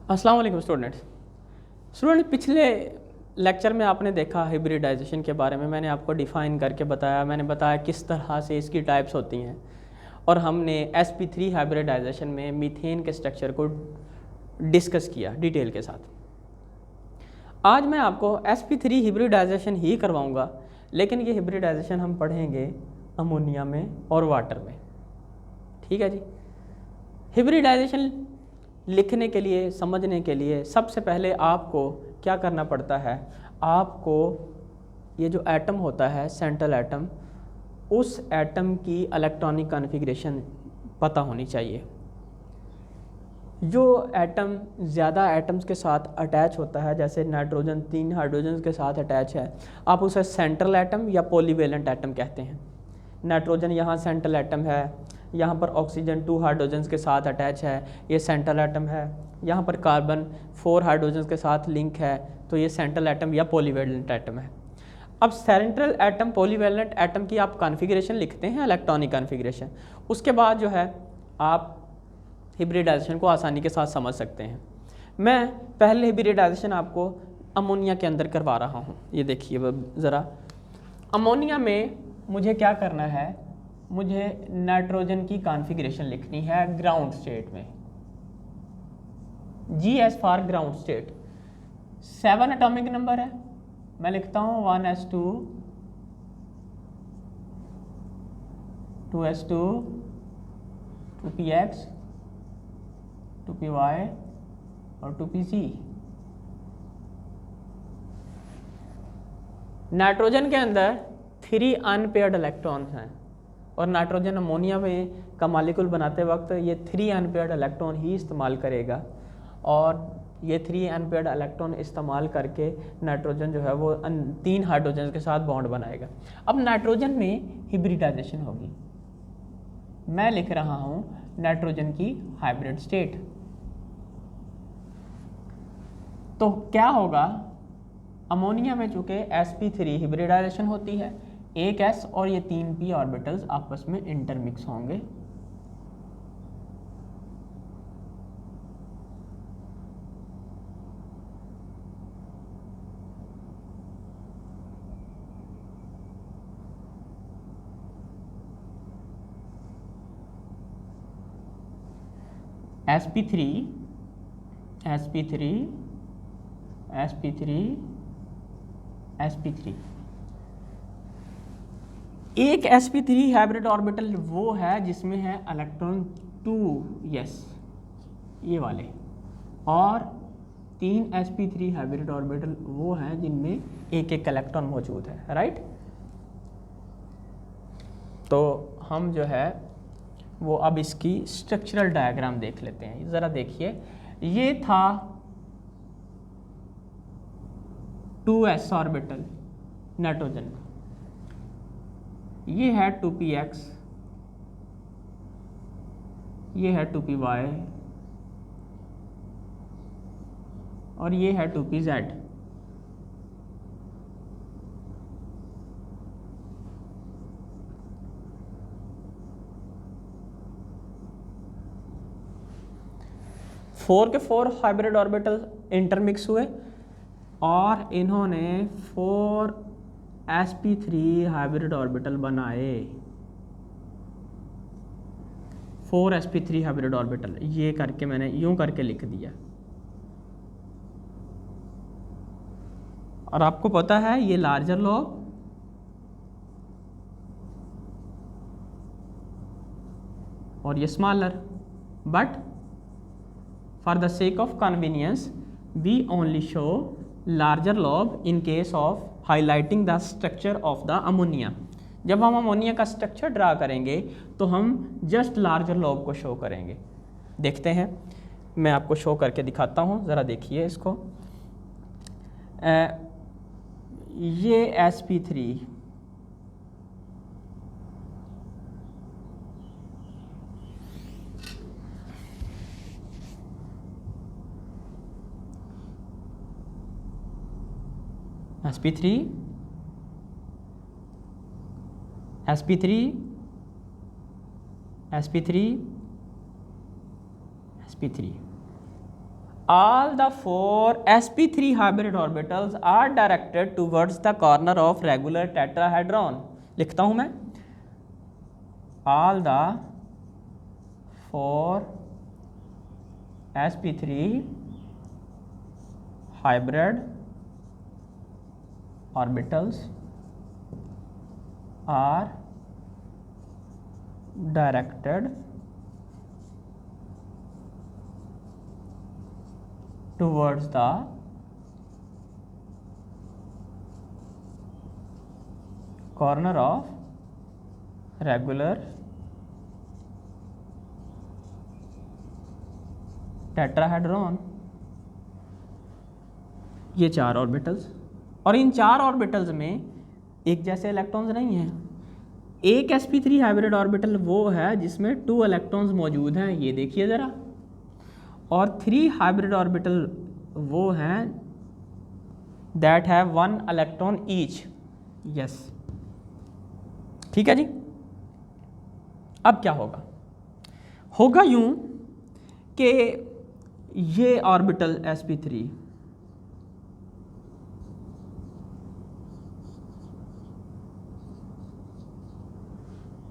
अस्सलाम वालेकुम स्टूडेंट, पिछले लेक्चर में आपने देखा हिब्रिडाइजेशन के बारे में। मैंने आपको डिफ़ाइन करके बताया, मैंने बताया किस तरह से इसकी टाइप्स होती हैं, और हमने sp3 हाइब्रिडाइजेशन में मीथेन के स्ट्रक्चर को डिस्कस किया डिटेल के साथ। आज मैं आपको sp3 हिब्रिडाइजेशन ही करवाऊंगा, लेकिन ये हिब्रिडाइजेशन हम पढ़ेंगे अमोनिया में और वाटर में। ठीक है जी। हिब्रिडाइजेशन लिखने के लिए, समझने के लिए सबसे पहले आपको क्या करना पड़ता है, आपको ये जो एटम होता है सेंट्रल एटम, उस एटम की इलेक्ट्रॉनिक कॉन्फ़िगरेशन पता होनी चाहिए। जो एटम ज़्यादा एटम्स के साथ अटैच होता है, जैसे नाइट्रोजन 3 हाइड्रोजन के साथ अटैच है, आप उसे सेंट्रल एटम या पॉलीवेलेंट एटम कहते हैं। नाइट्रोजन यहाँ सेंट्रल एटम है, यहाँ पर ऑक्सीजन 2 हाइड्रोजन्स के साथ अटैच है, ये सेंट्रल एटम है। यहाँ पर कार्बन 4 हाइड्रोजन्स के साथ लिंक है, तो ये सेंट्रल एटम या पॉलीवेलेंट एटम है। अब सेंट्रल एटम पॉलीवेलेंट एटम की आप कॉन्फ़िगरेशन लिखते हैं, इलेक्ट्रॉनिक कॉन्फ़िगरेशन। उसके बाद जो है आप हिब्रिडाइजेशन को आसानी के साथ समझ सकते हैं। मैं पहले हिब्रिडाइजेशन आपको अमोनिया के अंदर करवा रहा हूँ। ये देखिए ज़रा, अमोनिया में मुझे क्या करना है, मुझे नाइट्रोजन की कॉन्फ़िगरेशन लिखनी है ग्राउंड स्टेट में। GS for ground state 7 atomic number है, मैं लिखता हूँ 1s2 2s2 2px 2py और 2pc। नाइट्रोजन के अंदर 3 अनपेयर्ड इलेक्ट्रॉन्स हैं, और नाइट्रोजन अमोनिया में का मॉलिक्यूल बनाते वक्त ये 3 अनपेयर्ड इलेक्ट्रॉन ही इस्तेमाल करेगा, और ये 3 अनपेयर्ड इलेक्ट्रॉन इस्तेमाल करके नाइट्रोजन जो है वो 3 हाइड्रोजन के साथ बॉन्ड बनाएगा। अब नाइट्रोजन में हिब्रिडाइजेशन होगी। मैं लिख रहा हूँ नाइट्रोजन की हाइब्रिड स्टेट। तो क्या होगा, अमोनिया में चूँकि sp3 हिब्रिडाइजेशन होती है, एक s और ये 3 p ऑर्बिटल्स आपस में इंटरमिक्स होंगे। sp3 sp3 sp3 sp3 एक sp3 हाइब्रिड ऑर्बिटल वो है जिसमें है इलेक्ट्रॉन 2s, ये वाले, और 3 sp3 हाइब्रिड ऑर्बिटल वो हैं जिनमें एक एक इलेक्ट्रॉन मौजूद है। राइट। तो हम जो है वो अब इसकी स्ट्रक्चरल डायग्राम देख लेते हैं। ज़रा देखिए, ये था 2s ऑर्बिटल नाइट्रोजन, ये है 2px, ये है 2py, और ये है 2pz। फोर के 4 हाइब्रिड ऑर्बिटल इंटरमिक्स हुए, और इन्होंने 4 sp3 हाइब्रिड ऑर्बिटल बनाए। 4 sp3 हाइब्रिड ऑर्बिटल, ये करके मैंने यूं करके लिख दिया। और आपको पता है ये लार्जर लॉब और ये smaller, but for the sake of convenience we only show larger lobe in case of highlighting the structure of the ammonia। जब हम अमोनिया का स्ट्रक्चर ड्रा करेंगे तो हम जस्ट लार्जर लॉब को शो करेंगे। देखते हैं, मैं आपको शो करके दिखाता हूँ, ज़रा देखिए इसको। ये sp3 sp3 sp3 sp3 sp3 all the 4 sp3 hybrid orbitals are directed towards the corner of regular tetrahedron. लिखता हूं मैं, all the 4 sp3 hybrid orbitals are directed towards the corner of regular tetrahedron. ये 4 orbitals, और इन 4 orbitals में एक जैसे electrons नहीं हैं। एक sp3 हाइब्रिड ऑर्बिटल वो है जिसमें 2 इलेक्ट्रॉन्स मौजूद हैं, ये देखिए ज़रा, और 3 हाइब्रिड ऑर्बिटल वो हैं that have 1 electron each. Yes, ठीक है जी। अब क्या होगा? होगा यूं कि ये ऑर्बिटल sp3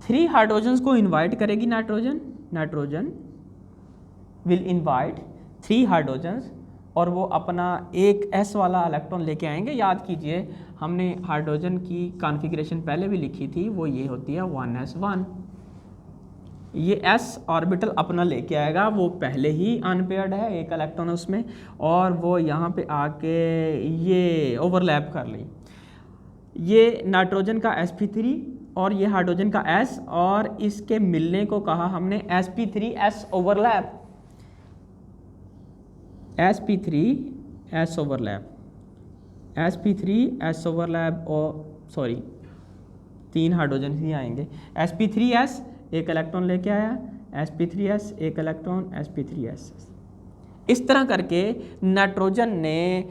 3 हाइड्रोजन्स को इनवाइट करेगी। नाइट्रोजन विल इनवाइट 3 हाइड्रोजन्स, और वो अपना एक s वाला इलेक्ट्रॉन लेके आएंगे। याद कीजिए हमने हाइड्रोजन की कॉन्फ़िगरेशन पहले भी लिखी थी, वो ये होती है 1s1। ये s ऑर्बिटल अपना लेके आएगा, वो पहले ही अनपेयर्ड है, एक इलेक्ट्रॉन उसमें, और वो यहाँ पे आके ये ओवरलैप कर ली। ये नाइट्रोजन का sp3 और ये हाइड्रोजन का s, और इसके मिलने को कहा हमने sp3s overlap. sp3s overlap, sp3s overlap, और सॉरी 3 हाइड्रोजन ही आएंगे। sp3s एक इलेक्ट्रॉन लेके आया, sp3s एक इलेक्ट्रॉन, sp3s। इस तरह करके नाइट्रोजन ने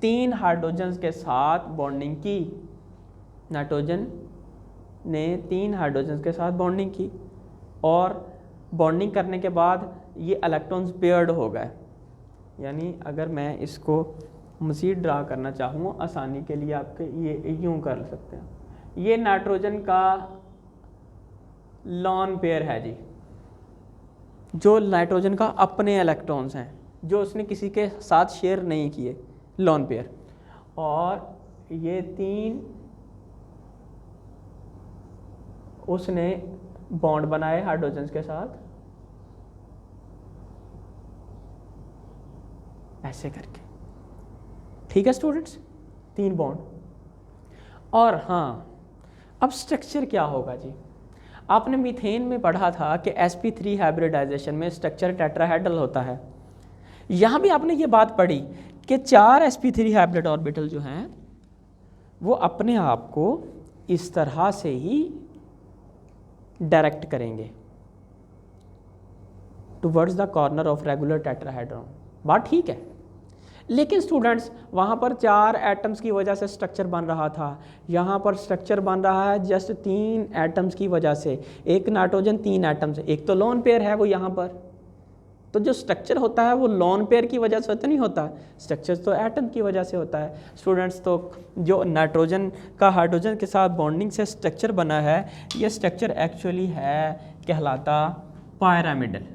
3 हाइड्रोजन्स के साथ बॉन्डिंग की। नाइट्रोजन ने 3 हाइड्रोजन्स के साथ बॉन्डिंग की, और बॉन्डिंग करने के बाद ये इलेक्ट्रॉन्स पेयर्ड हो गए। यानी अगर मैं इसको मज़ीद ड्रा करना चाहूँ आसानी के लिए, आपके ये यूँ कर सकते हैं। ये नाइट्रोजन का लॉन पेयर है जी, जो नाइट्रोजन का अपने इलेक्ट्रॉन्स हैं, जो उसने किसी के साथ शेयर नहीं किए, लॉन पेयर। और ये 3 उसने बॉन्ड बनाए हाइड्रोजन के साथ, ऐसे करके। ठीक है स्टूडेंट्स, 3 बॉन्ड। और हाँ, अब स्ट्रक्चर क्या होगा जी? आपने मीथेन में पढ़ा था कि sp3 हाइब्रिडाइजेशन में स्ट्रक्चर टेट्राहेड्रल होता है। यहाँ भी आपने ये बात पढ़ी कि 4 sp3 हाइब्रिड ऑर्बिटल जो हैं वो अपने आप को इस तरह से ही डायरेक्ट करेंगे towards the corner of regular tetrahedron. बात ठीक है, लेकिन स्टूडेंट्स वहाँ पर 4 एटम्स की वजह से स्ट्रक्चर बन रहा था, यहाँ पर स्ट्रक्चर बन रहा है जस्ट 3 एटम्स की वजह से। एक नाइट्रोजन 3 एटम्स, एक तो लोन पेयर है वो यहाँ पर। तो जो स्ट्रक्चर होता है वो लोन पेयर की वजह से तो नहीं होता, स्ट्रक्चर तो एटम की वजह से होता है। स्टूडेंट्स, तो जो नाइट्रोजन का हाइड्रोजन के साथ बॉन्डिंग से स्ट्रक्चर बना है, ये स्ट्रक्चर एक्चुअली है कहलाता पायरामिडल।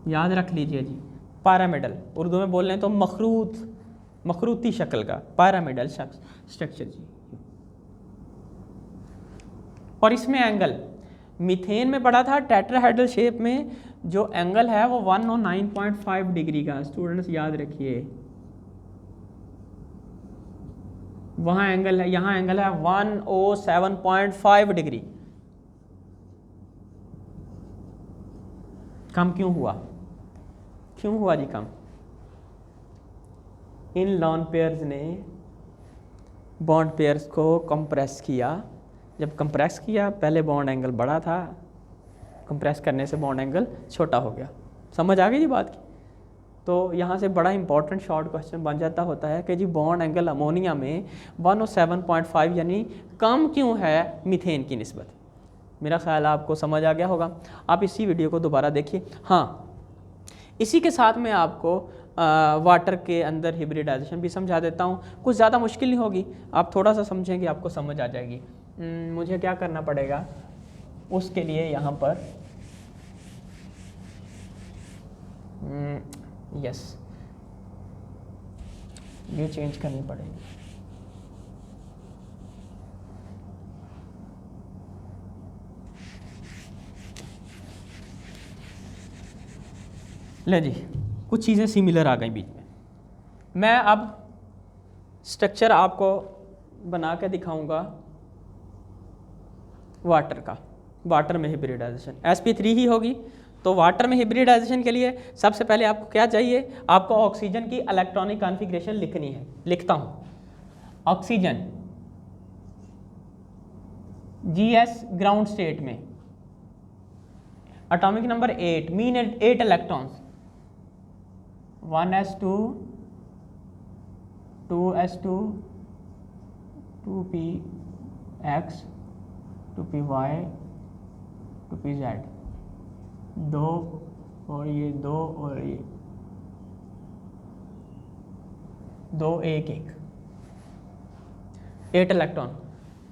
याद रख लीजिए जी, पायरामिडल, उर्दू में बोल रहे हैं तो मखरूती शक्ल का पायरामिडल स्ट्रक्चर जी। और इसमें एंगल मीथेन में पढ़ा था टेट्राहेड्रल शेप में, जो एंगल है वो 109.5 डिग्री का। स्टूडेंट्स याद रखिए, वहाँ एंगल है, यहाँ एंगल है 107.5 डिग्री। कम क्यों हुआ? क्यों हुआ जी कम? इन लॉन पेयर्स ने बॉन्ड पेयर्स को कंप्रेस किया। जब कंप्रेस किया, पहले बॉन्ड एंगल बड़ा था, कंप्रेस करने से बॉन्ड एंगल छोटा हो गया। समझ आ गई जी बात की? तो यहाँ से बड़ा इंपॉर्टेंट शॉर्ट क्वेश्चन बन जाता होता है कि जी बॉन्ड एंगल अमोनिया में 107.5 यानी कम क्यों है मीथेन की निस्बत? मेरा ख्याल आपको समझ आ गया होगा। आप इसी वीडियो को दोबारा देखिए। हाँ, इसी के साथ मैं आपको वाटर के अंदर हिब्रिडाइजेशन भी समझा देता हूँ। कुछ ज़्यादा मुश्किल नहीं होगी, आप थोड़ा सा समझेंगे आपको समझ आ जाएगी। मुझे क्या करना पड़ेगा उसके लिए, यहाँ पर यस, ये चेंज करनी पड़ेगी। ले जी, कुछ चीज़ें सिमिलर आ गई बीच में। मैं अब स्ट्रक्चर आपको बना के दिखाऊंगा वाटर का। वाटर में हिब्रिडाइजेशन sp3 ही होगी। तो वाटर में हिब्रिडाइजेशन के लिए सबसे पहले आपको क्या चाहिए, आपको ऑक्सीजन की इलेक्ट्रॉनिक कॉन्फ़िगरेशन लिखनी है। लिखता हूँ, ऑक्सीजन Gs ग्राउंड स्टेट में, atomic number 8, mean 8 electrons, 1s2 2s2 2px 2py 2pz, 2 और ये 2 और ये 2 1 1, 8 इलेक्ट्रॉन,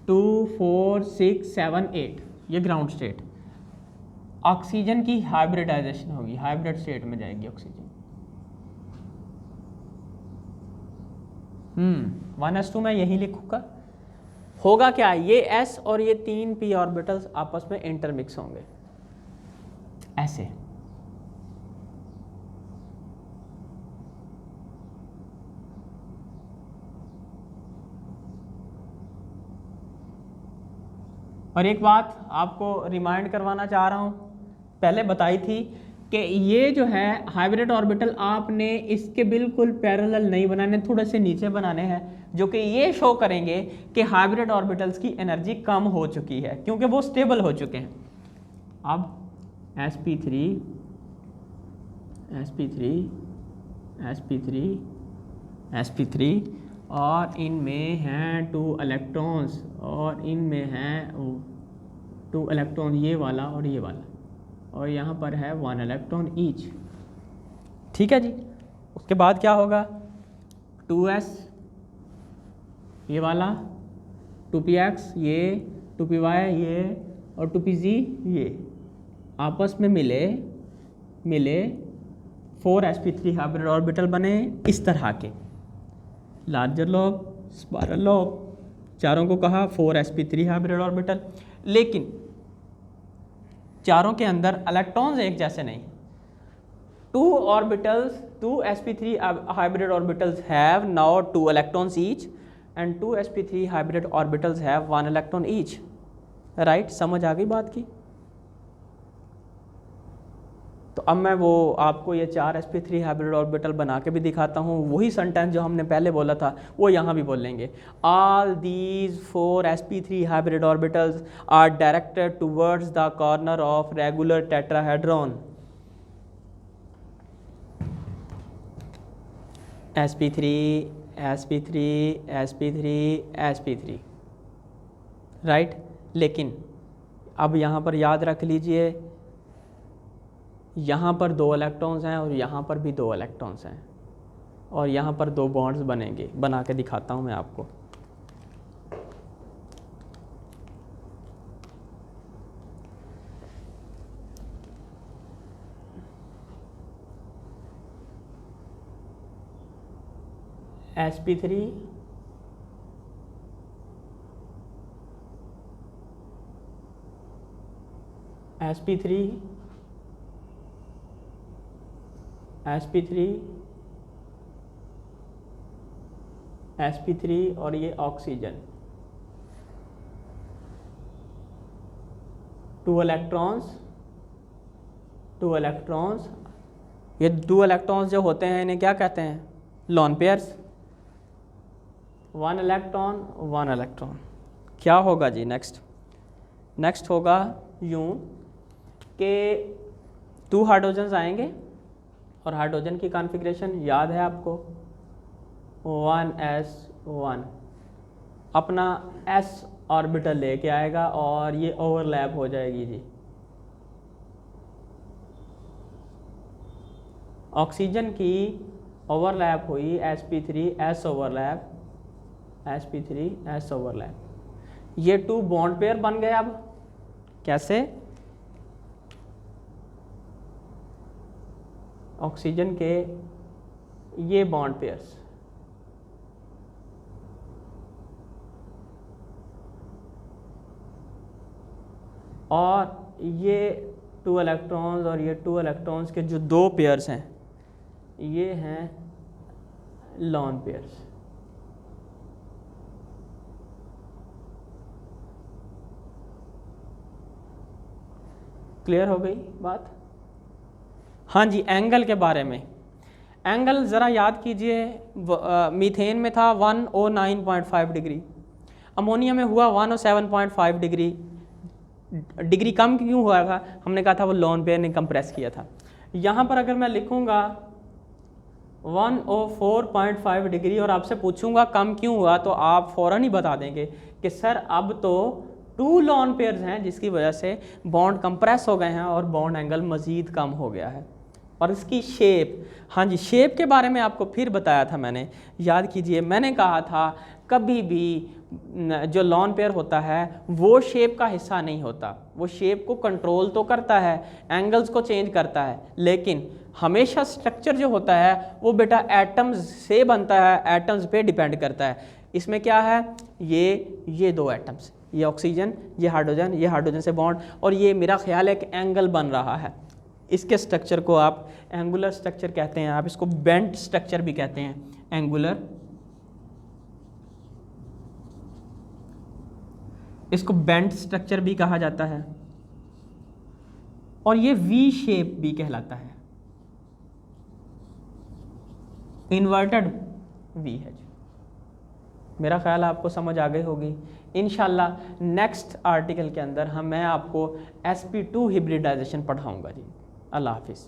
2 4 6 7 8, ये ग्राउंड स्टेट। ऑक्सीजन की हाइब्रिडाइजेशन होगी, हाइब्रिड स्टेट में जाएगी ऑक्सीजन। 1s2 में यही लिखूंगा। होगा क्या, ये s और ये 3 p ऑर्बिटल्स आपस में इंटरमिक्स होंगे ऐसे। और एक बात आपको रिमाइंड करवाना चाह रहा हूं, पहले बताई थी कि ये जो है हाइब्रिड ऑर्बिटल आपने इसके बिल्कुल पैरेलल नहीं बनाने, थोड़े से नीचे बनाने हैं, जो कि ये शो करेंगे कि हाइब्रिड ऑर्बिटल्स की एनर्जी कम हो चुकी है क्योंकि वो स्टेबल हो चुके हैं। अब sp3 sp3 sp3 sp3 और इनमें हैं 2 इलेक्ट्रॉन्स और इनमें हैं 2 इलेक्ट्रॉन, ये वाला और ये वाला, और यहाँ पर है 1 इलेक्ट्रॉन ईच। ठीक है जी। उसके बाद क्या होगा, 2s ये वाला, 2px ये, 2py ये और 2pz ये आपस में मिले 4 sp3 हाइब्रिड ऑर्बिटल बने इस तरह के, लार्जर लोब, स्पाइरल लोब, चारों को कहा 4 sp3 हाइब्रिड ऑर्बिटल। लेकिन चारों के अंदर इलेक्ट्रॉन्स एक जैसे नहीं। 2 orbitals, 2 sp3 hybrid orbitals have now 2 electrons each and 2 sp3 hybrid orbitals have 1 electron each. Right, समझ आ गई बात की। तो अब मैं वो आपको ये 4 sp3 हाइब्रिड ऑर्बिटल बना के भी दिखाता हूँ। वही सेंटेंस जो हमने पहले बोला था वो यहाँ भी बोल लेंगे। All these 4 sp3 hybrid orbitals are directed towards the corner of regular tetrahedron. sp3 sp3 sp3 sp3, right. लेकिन अब यहाँ पर याद रख लीजिए, यहाँ पर 2 इलेक्ट्रॉन्स हैं और यहाँ पर भी 2 इलेक्ट्रॉन्स हैं और यहाँ पर 2 बॉन्ड्स बनेंगे। बना के दिखाता हूँ मैं आपको। sp3 sp3 sp3 sp3 और ये ऑक्सीजन, 2 इलेक्ट्रॉन्स ये 2 इलेक्ट्रॉन्स जो होते हैं इन्हें क्या कहते हैं, लॉन पेयर्स। 1 इलेक्ट्रॉन। क्या होगा जी नेक्स्ट होगा यूं कि 2 हाइड्रोजन्स आएंगे और हाइड्रोजन की कॉन्फ़िगरेशन याद है आपको, 1s1 अपना s ऑर्बिटल लेके आएगा और ये ओवरलैप हो जाएगी जी। ऑक्सीजन की ओवरलैप हुई sp3s ओवरलैप, sp3s ओवरलैप, ये 2 बॉन्ड पेयर बन गए। अब कैसे? ऑक्सीजन के ये बॉन्ड पेयर्स और ये 2 इलेक्ट्रॉन्स और ये 2 इलेक्ट्रॉन्स के जो 2 पेयर्स हैं ये हैं लॉन पेयर्स। क्लियर हो गई बात? हाँ जी, एंगल के बारे में। एंगल ज़रा याद कीजिए, मीथेन में था 109.5 डिग्री, अमोनिया में हुआ 107.5 डिग्री। डिग्री कम क्यों हुआ था? हमने कहा था वो लॉन पेयर ने कंप्रेस किया था। यहाँ पर अगर मैं लिखूँगा 104.5 डिग्री और आपसे पूछूंगा कम क्यों हुआ, तो आप फ़ौरन ही बता देंगे कि सर अब तो 2 लॉन पेयर्स हैं जिसकी वजह से बॉन्ड कंप्रेस हो गए हैं और बॉन्ड एंगल मज़ीद कम हो गया है। और इसकी शेप, हाँ जी, शेप के बारे में आपको फिर बताया था मैंने, याद कीजिए। मैंने कहा था कभी भी जो लॉन पेयर होता है वो शेप का हिस्सा नहीं होता, वो शेप को कंट्रोल तो करता है, एंगल्स को चेंज करता है, लेकिन हमेशा स्ट्रक्चर जो होता है वो बेटा एटम्स से बनता है, एटम्स पे डिपेंड करता है। इसमें क्या है, ये 2 एटम्स, ये ऑक्सीजन, ये हाइड्रोजन से बॉन्ड, और ये मेरा ख्याल है कि एंगल बन रहा है। इसके स्ट्रक्चर को आप एंगुलर स्ट्रक्चर कहते हैं, आप इसको बेंट स्ट्रक्चर भी कहते हैं, एंगुलर, इसको बेंट स्ट्रक्चर भी कहा जाता है, और ये वी शेप भी कहलाता है, इन्वर्टेड वी है। मेरा ख्याल आपको समझ आ गई होगी। इंशाल्लाह नेक्स्ट आर्टिकल के अंदर मैं आपको sp2 हिब्रिडाइजेशन पढ़ाऊंगा जी। अल्लाह हाफिज़।